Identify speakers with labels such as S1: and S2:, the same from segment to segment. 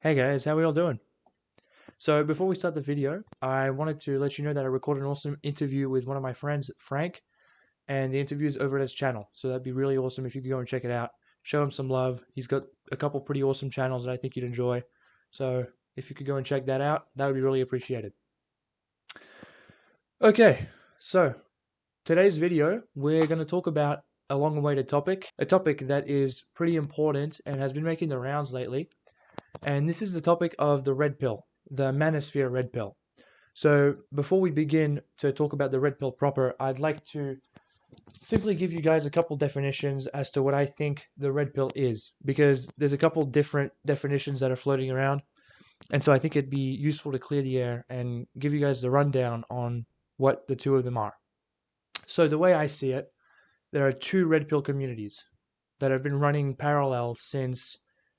S1: Hey guys, how we all doing? So before we start the video, I wanted to let you know that I recorded an awesome interview with one of my friends, Frank, and the interview is over at his channel. So that'd be really awesome if you could go and check it out. Show him some love. He's got a couple pretty awesome channels that I think you'd enjoy. So if you could go and check that out, that would be really appreciated. Okay, so today's video, we're going to talk about a long-awaited topic, a topic that is pretty important and has been making the rounds lately. And this is the topic of the red pill, the manosphere red pill. So before we begin to talk about the red pill proper, I'd like to simply give you guys a couple definitions as to what I think the red pill is, because there's a couple different definitions that are floating around. And so I think it'd be useful to clear the air and give you guys the rundown on what the two of them are. So the way I see it, there are two red pill communities that have been running parallel since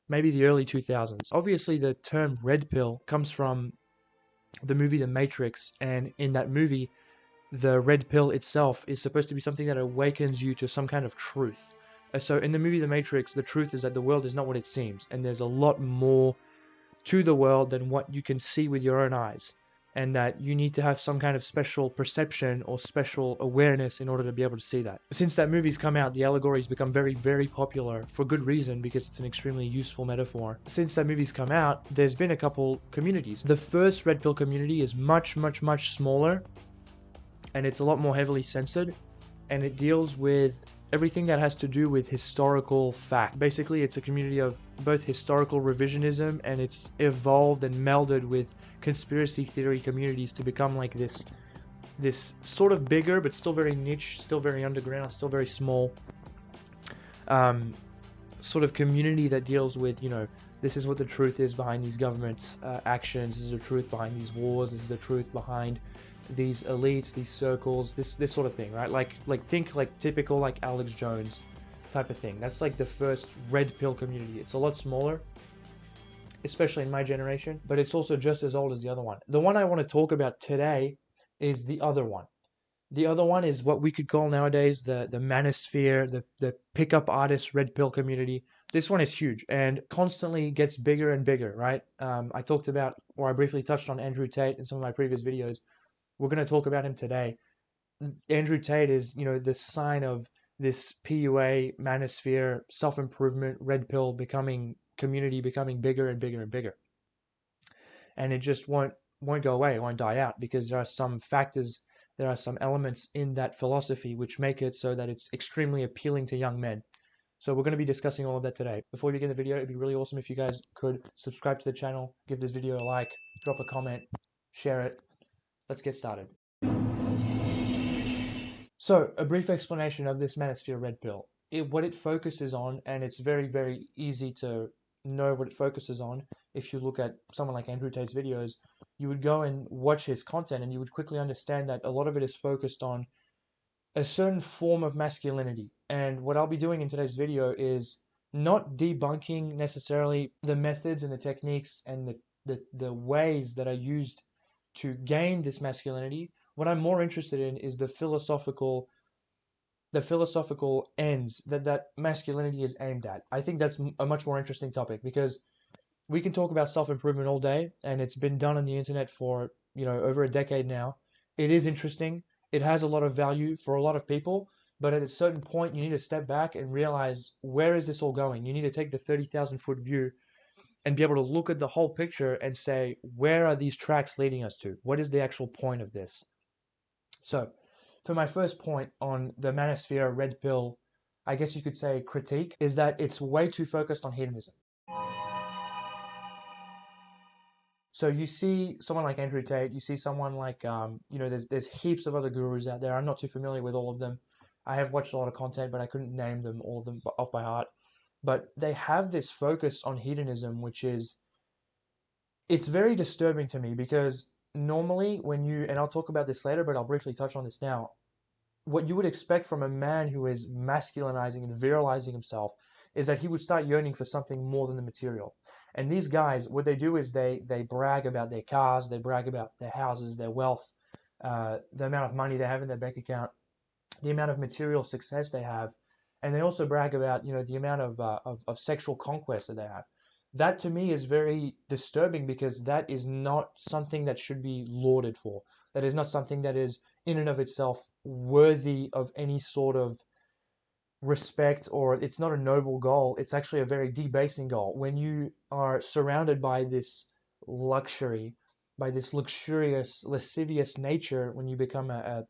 S1: maybe the early 2000s. Obviously, the term red pill comes from the movie The Matrix, and in that movie, the red pill itself is supposed to be something that awakens you to some kind of truth. So in the movie The Matrix, the truth is that the world is not what it seems, and there's a lot more to the world than what you can see with your own eyes, and that you need to have some kind of special perception or special awareness in order to be able to see that. Since that movie's come out, the allegory's become very, very popular for good reason, because it's an extremely useful metaphor. Since that movie's come out, there's been a couple communities. The first red pill community is much, much, much smaller, and it's a lot more heavily censored, and it deals with everything that has to do with historical fact. Basically, it's a community of both historical revisionism, and it's evolved and melded with conspiracy theory communities to become like this sort of bigger but still very niche, still very underground, still very small sort of community that deals with, this is what the truth is behind these governments' actions, this is the truth behind these wars, this is the truth behind these elites, these circles, this sort of thing, right? Like think like typical like Alex Jones type of thing. That's like the first red pill community. It's a lot smaller, especially in my generation, but it's also just as old as the other one. The one I want to talk about today is the other one. The other one is what we could call nowadays the manosphere, the pickup artist red pill community. This one is huge and constantly gets bigger and bigger, right? I talked about, or I briefly touched on Andrew Tate in some of my previous videos. We're going to talk about him today. Andrew Tate is, the sign of this PUA, manosphere, self-improvement, red pill community becoming bigger and bigger and bigger. And it just won't go away, it won't die out, because there are some factors, there are some elements in that philosophy which make it so that it's extremely appealing to young men. So we're going to be discussing all of that today. Before we begin the video, it'd be really awesome if you guys could subscribe to the channel, give this video a like, drop a comment, share it. Let's get started. So, a brief explanation of this manosphere red pill. What it focuses on, and it's very, very easy to know what it focuses on. If you look at someone like Andrew Tate's videos, you would go and watch his content and you would quickly understand that a lot of it is focused on a certain form of masculinity. And what I'll be doing in today's video is not debunking necessarily the methods and the techniques and the ways that are used to gain this masculinity. What I'm more interested in is the philosophical ends that masculinity is aimed at. I think that's a much more interesting topic, because we can talk about self-improvement all day, and it's been done on the internet for, over a decade now. It is interesting. It has a lot of value for a lot of people, but at a certain point, you need to step back and realize, where is this all going? You need to take the 30,000 foot view and be able to look at the whole picture and say, where are these tracks leading us to? What is the actual point of this? So, for my first point on the manosphere red pill, I guess you could say critique, is that it's way too focused on hedonism. So you see someone like Andrew Tate, you see someone like, there's heaps of other gurus out there. I'm not too familiar with all of them. I have watched a lot of content, but I couldn't name them, all of them, off by heart. But they have this focus on hedonism, which is, it's very disturbing to me, because normally and I'll talk about this later, but I'll briefly touch on this now, what you would expect from a man who is masculinizing and virilizing himself is that he would start yearning for something more than the material. And these guys, what they do is they brag about their cars, they brag about their houses, their wealth, the amount of money they have in their bank account, the amount of material success they have, and they also brag about, the amount of sexual conquest that they have. That to me is very disturbing, because that is not something that should be lauded for. That is not something that is in and of itself worthy of any sort of respect, or it's not a noble goal. It's actually a very debasing goal. When you are surrounded by this luxury, by this luxurious, lascivious nature, when you become a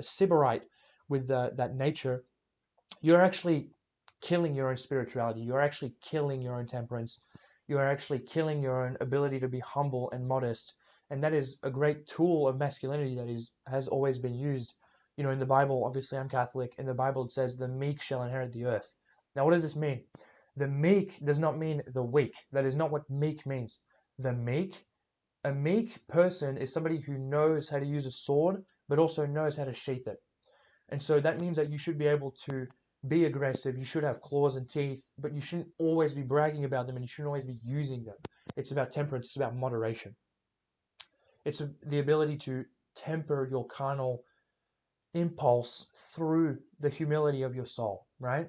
S1: sybarite with that nature, you're actually killing your own spirituality. You're actually killing your own temperance. You are actually killing your own ability to be humble and modest. And that is a great tool of masculinity that has always been used. You know, in the Bible, obviously I'm Catholic, in the Bible it says the meek shall inherit the earth. Now, what does this mean? The meek does not mean the weak. That is not what meek means. The meek, a meek person is somebody who knows how to use a sword, but also knows how to sheath it. And so that means that you should be able to be aggressive. You should have claws and teeth, but you shouldn't always be bragging about them, and you shouldn't always be using them. It's about temperance. It's about moderation. It's the ability to temper your carnal impulse through the humility of your soul, right?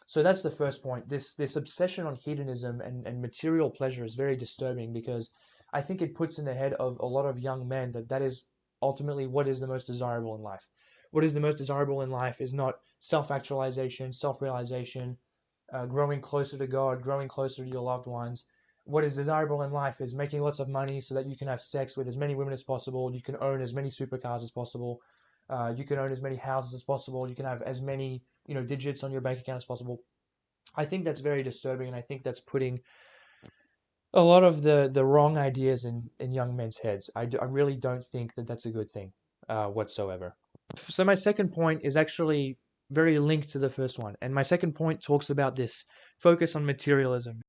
S1: So that's the first point. This obsession on hedonism and material pleasure is very disturbing, because I think it puts in the head of a lot of young men that is ultimately what is the most desirable in life. What is the most desirable in life is not self-actualization, self-realization, growing closer to God, growing closer to your loved ones. What is desirable in life is making lots of money so that you can have sex with as many women as possible. You can own as many supercars as possible. You can own as many houses as possible. You can have as many, digits on your bank account as possible. I think that's very disturbing, and I think that's putting a lot of the wrong ideas in young men's heads. I really don't think that that's a good thing whatsoever. So my second point is actually very linked to the first one, and my second point talks about this focus on materialism.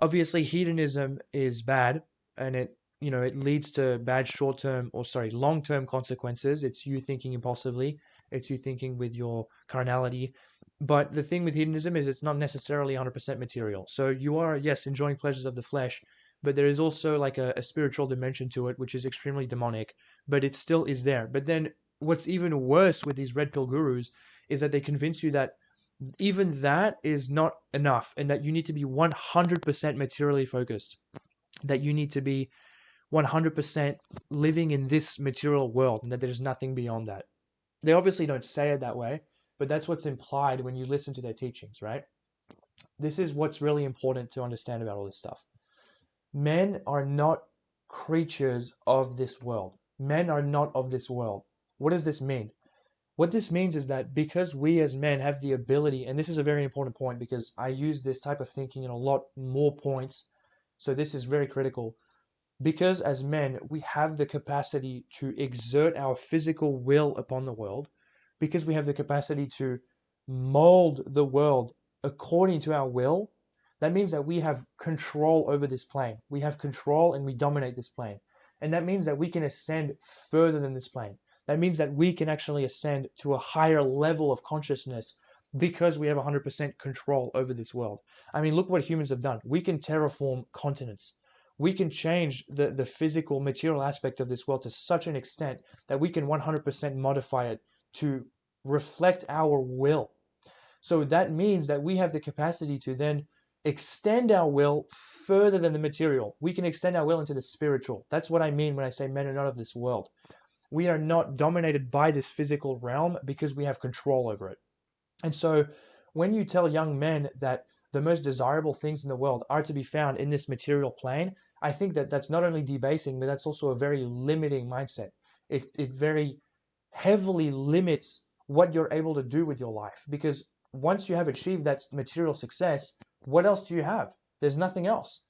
S1: Obviously, hedonism is bad, and it leads to bad long-term consequences. It's you thinking impulsively, it's you thinking with your carnality. But the thing with hedonism is it's not necessarily 100% material. So you are, yes, enjoying pleasures of the flesh, but there is also like a spiritual dimension to it, which is extremely demonic, but it still is there. But then what's even worse with these red pill gurus is that they convince you that even that is not enough, and that you need to be 100% materially focused, that you need to be 100% living in this material world, and that there's nothing beyond that. They obviously don't say it that way, but that's what's implied when you listen to their teachings, right? This is what's really important to understand about all this stuff. Men are not creatures of this world. Men are not of this world. What does this mean? What this means is that because we as men have the ability, and this is a very important point because I use this type of thinking in a lot more points, so this is very critical. Because as men, we have the capacity to exert our physical will upon the world, because we have the capacity to mold the world according to our will, that means that we have control over this plane. We have control and we dominate this plane. And that means that we can ascend further than this plane. That means that we can actually ascend to a higher level of consciousness because we have 100% control over this world. I mean, look what humans have done. We can terraform continents. We can change the physical material aspect of this world to such an extent that we can 100% modify it to reflect our will. So that means that we have the capacity to then extend our will further than the material. We can extend our will into the spiritual. That's what I mean when I say men are not of this world. We are not dominated by this physical realm because we have control over it. And so when you tell young men that the most desirable things in the world are to be found in this material plane, I think that that's not only debasing, but that's also a very limiting mindset. It very heavily limits what you're able to do with your life, because once you have achieved that material success, what else do you have? There's nothing else.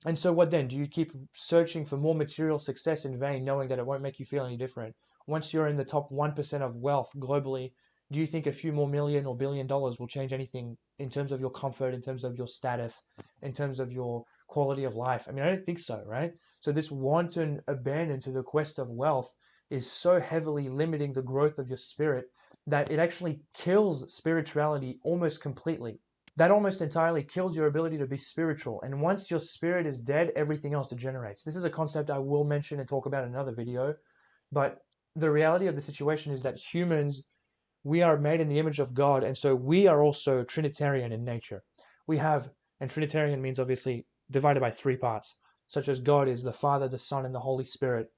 S1: And so what then? Do you keep searching for more material success in vain, knowing that it won't make you feel any different? Once you're in the top 1% of wealth globally, do you think a few more million or $1 billion will change anything in terms of your comfort, in terms of your status, in terms of your quality of life? I mean, I don't think so, right? So this wanton abandon to the quest of wealth is so heavily limiting the growth of your spirit that it actually kills spirituality almost completely. That almost entirely kills your ability to be spiritual. And once your spirit is dead, everything else degenerates. This is a concept I will mention and talk about in another video. But the reality of the situation is that humans We are made in the image of God, and so we are also Trinitarian in nature. We have, and Trinitarian means obviously divided by three parts, such as God is the Father, the Son, and the Holy Spirit,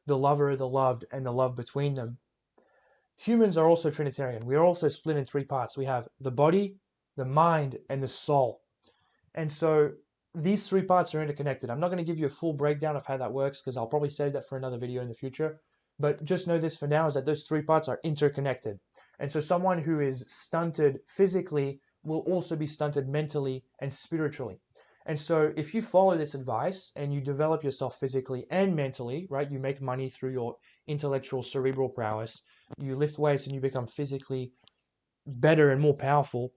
S1: the lover, the loved, and the love between them. Humans are also Trinitarian. We are also split in three parts. We have the body, the mind, and the soul. And so these three parts are interconnected. I'm not going to give you a full breakdown of how that works because I'll probably save that for another video in the future. But just know this for now, is that those three parts are interconnected. And so someone who is stunted physically will also be stunted mentally and spiritually. And so if you follow this advice and you develop yourself physically and mentally, right, you make money through your intellectual cerebral prowess, you lift weights and you become physically better and more powerful.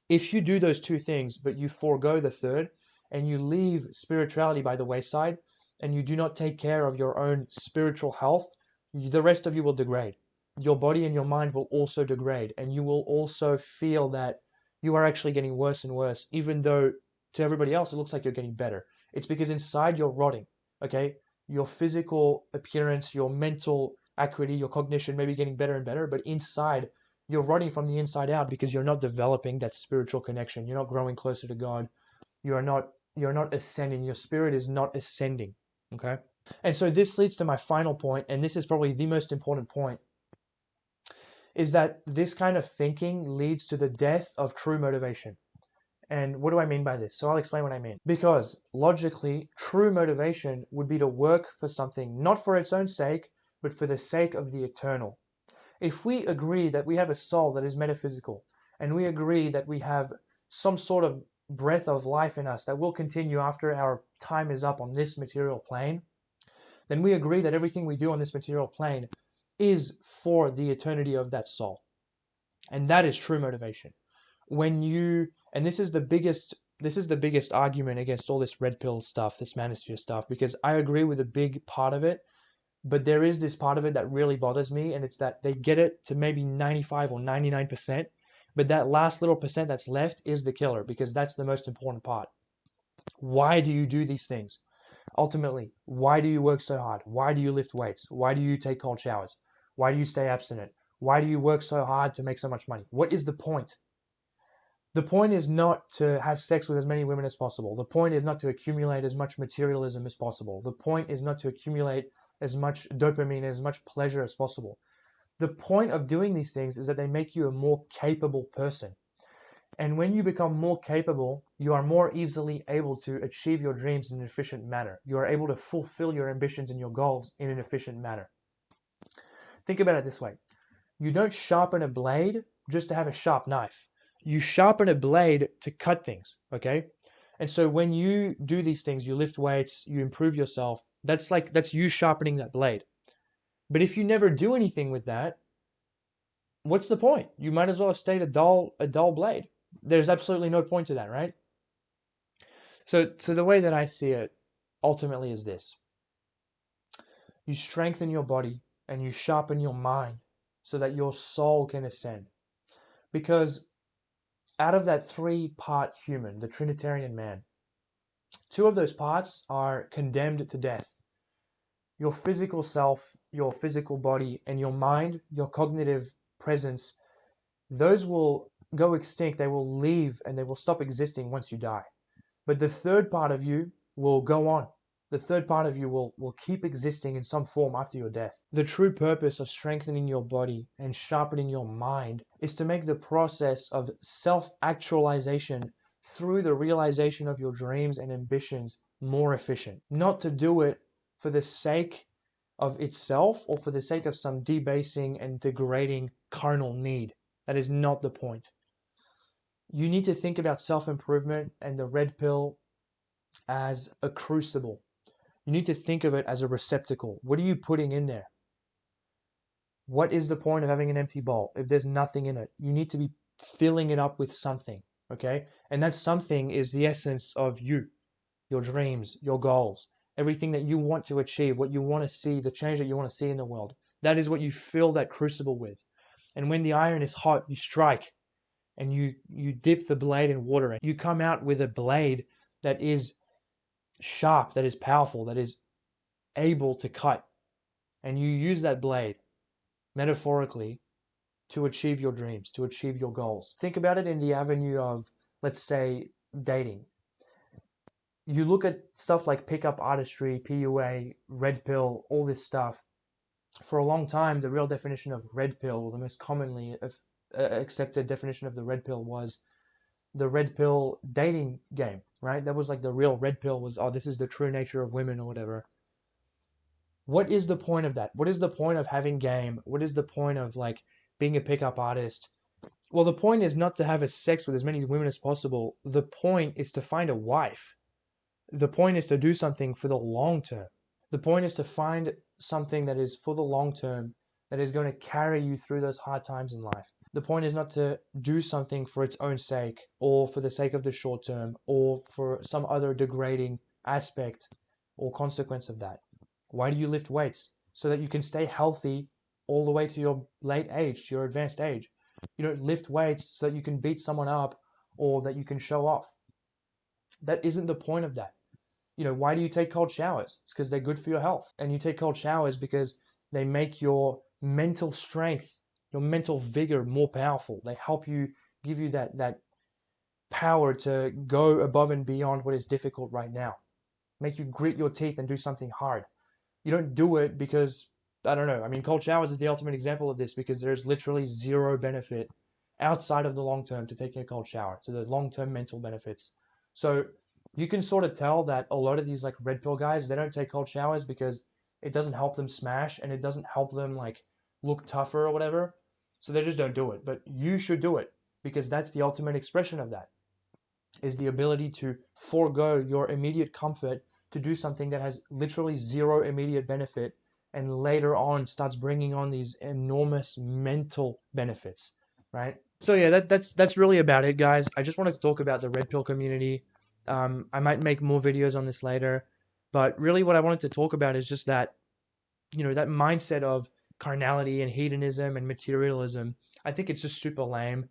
S1: If you do those two things, but you forego the third, and you leave spirituality by the wayside, and you do not take care of your own spiritual health, the rest of you will degrade. Your body and your mind will also degrade, and you will also feel that you are actually getting worse and worse, even though to everybody else it looks like you're getting better. It's because inside you're rotting, okay? Your physical appearance, your mental acuity, your cognition may be getting better and better, but inside you're rotting from the inside out because you're not developing that spiritual connection. You're not growing closer to God. You're not ascending. Your spirit is not ascending. Okay? And so this leads to my final point, and this is probably the most important point, is that this kind of thinking leads to the death of true motivation. And what do I mean by this? So I'll explain what I mean. Because logically, true motivation would be to work for something, not for its own sake, but for the sake of the eternal. If we agree that we have a soul that is metaphysical, and we agree that we have some sort of breath of life in us that will continue after our time is up on this material plane, then we agree that everything we do on this material plane is for the eternity of that soul. And that is true motivation. And this is the biggest argument against all this red pill stuff, this manosphere stuff, because I agree with a big part of it. But there is this part of it that really bothers me, and it's that they get it to maybe 95 or 99%, but that last little percent that's left is the killer, because that's the most important part. Why do you do these things? Ultimately, why do you work so hard? Why do you lift weights? Why do you take cold showers? Why do you stay abstinent? Why do you work so hard to make so much money? What is the point? The point is not to have sex with as many women as possible. The point is not to accumulate as much materialism as possible. The point is not to accumulate as much dopamine, as much pleasure as possible. The point of doing these things is that they make you a more capable person. And when you become more capable, you are more easily able to achieve your dreams in an efficient manner. You are able to fulfill your ambitions and your goals in an efficient manner. Think about it this way. You don't sharpen a blade just to have a sharp knife. You sharpen a blade to cut things, okay? And so when you do these things, you lift weights, you improve yourself, that's you sharpening that blade. But if you never do anything with that, what's the point? You might as well have stayed a dull blade. There's absolutely no point to that, right? So the way that I see it ultimately is this. You strengthen your body and you sharpen your mind so that your soul can ascend. Because out of that three-part human, the Trinitarian man, two of those parts are condemned to death. Your physical self, your physical body, and your mind, your cognitive presence, those will go extinct. They will leave and they will stop existing once you die. But the third part of you will go on. The third part of you will keep existing in some form after your death. The true purpose of strengthening your body and sharpening your mind is to make the process of self-actualization through the realization of your dreams and ambitions more efficient. Not to do it for the sake of itself or for the sake of some debasing and degrading carnal need. That is not the point. You need to think about self-improvement and the red pill as a crucible. You need to think of it as a receptacle. What are you putting in there? What is the point of having an empty bowl if there's nothing in it? You need to be filling it up with something, okay? And that something is the essence of you, your dreams, your goals, everything that you want to achieve, what you want to see, the change that you want to see in the world. That is what you fill that crucible with. And when the iron is hot, you strike and you dip the blade in water and you come out with a blade that is sharp, that is powerful, that is able to cut. And you use that blade, metaphorically, to achieve your dreams, to achieve your goals. Think about it in the avenue of, let's say, dating. You look at stuff like pickup artistry, PUA, Redpill, all this stuff. For a long time, the real definition of Redpill, the most commonly accepted definition of the Redpill, was the Redpill dating game, right? That was like the real Redpill was, oh, this is the true nature of women or whatever. What is the point of that? What is the point of having game? What is the point of like being a pickup artist? Well, the point is not to have a sex with as many women as possible. The point is to find a wife. The point is to do something for the long term. The point is to find something that is for the long term, that is going to carry you through those hard times in life. The point is not to do something for its own sake, or for the sake of the short term, or for some other degrading aspect or consequence of that. Why do you lift weights? So that you can stay healthy all the way to your late age, to your advanced age. You don't lift weights so that you can beat someone up or that you can show off. That isn't the point of that. You know, why do you take cold showers? It's because they're good for your health. And you take cold showers because they make your mental strength, your mental vigor more powerful. They help you, give you that power to go above and beyond what is difficult right now. Make you grit your teeth and do something hard. You don't do it because, I don't know. I mean, cold showers is the ultimate example of this, because there's literally zero benefit outside of the long term to taking a cold shower, to the long-term mental benefits. So you can sort of tell that a lot of these like red pill guys, they don't take cold showers because it doesn't help them smash and it doesn't help them like look tougher or whatever. So they just don't do it. But you should do it, because that's the ultimate expression of that, is the ability to forego your immediate comfort to do something that has literally zero immediate benefit, and later on starts bringing on these enormous mental benefits, right? So yeah, that's really about it, guys. I just wanted to talk about the red pill community. I might make more videos on this later, but really what I wanted to talk about is just that, you know, that mindset of carnality and hedonism and materialism. I think it's just super lame.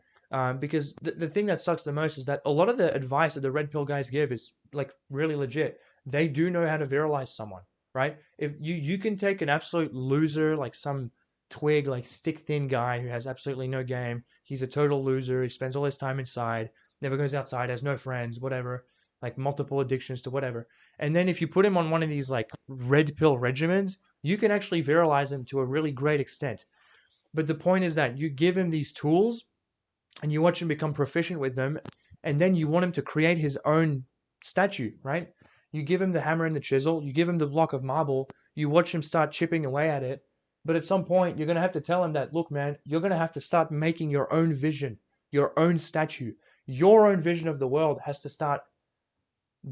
S1: Because the thing that sucks the most is that a lot of the advice that the red pill guys give is like really legit. They do know how to virilize someone, right? If you can take an absolute loser, like some twig, like stick thin guy who has absolutely no game. He's a total loser. He spends all his time inside, never goes outside, has no friends, whatever, like multiple addictions to whatever. And then if you put him on one of these like red pill regimens, you can actually virilize him to a really great extent. But the point is that you give him these tools and you watch him become proficient with them, and then you want him to create his own statue, right? You give him the hammer and the chisel, you give him the block of marble, you watch him start chipping away at it, but at some point you're going to have to tell him that, look man, you're going to have to start making your own vision, your own statue. Your own vision of the world has to start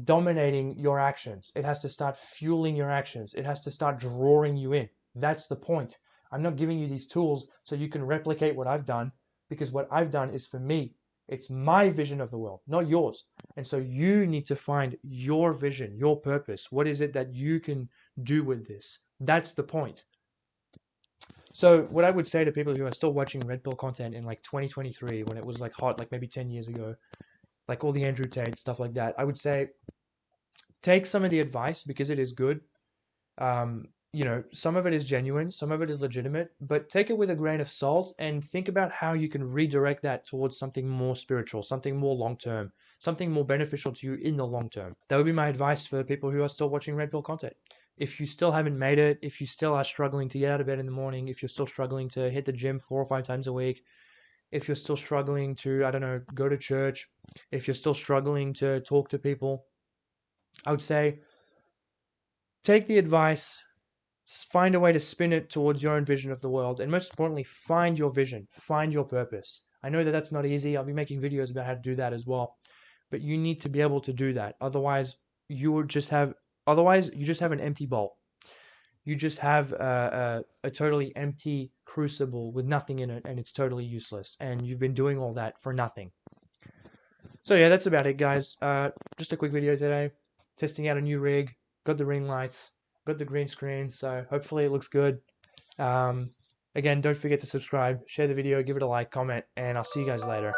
S1: dominating your actions. It has to start fueling your actions. It has to start drawing you in. That's the point. I'm not giving you these tools so you can replicate what I've done, because what I've done is for me. It's my vision of the world, not yours. And so you need to find your vision, your purpose. What is it that you can do with this? That's the point. So what I would say to people who are still watching Red Pill content in like 2023, when it was like hot, like maybe 10 years ago, like all the Andrew Tate, stuff like that, I would say take some of the advice because it is good. You know, some of it is genuine, some of it is legitimate, but take it with a grain of salt and think about how you can redirect that towards something more spiritual, something more long-term, something more beneficial to you in the long term. That would be my advice for people who are still watching Red Pill content. If you still haven't made it, if you still are struggling to get out of bed in the morning, if you're still struggling to hit the gym 4 or 5 times a week, if you're still struggling to, I don't know, go to church, if you're still struggling to talk to people, I would say take the advice, find a way to spin it towards your own vision of the world, and most importantly, find your vision, find your purpose. I know that that's not easy. I'll be making videos about how to do that as well, but you need to be able to do that. Otherwise, you just have an empty bowl. You just have a totally empty crucible with nothing in it, and it's totally useless. And you've been doing all that for nothing. So yeah, that's about it, guys. Just a quick video today, testing out a new rig. Got the ring lights. Got the green screen, so hopefully it looks good. Again, don't forget to subscribe, share the video, give it a like, comment, and I'll see you guys later.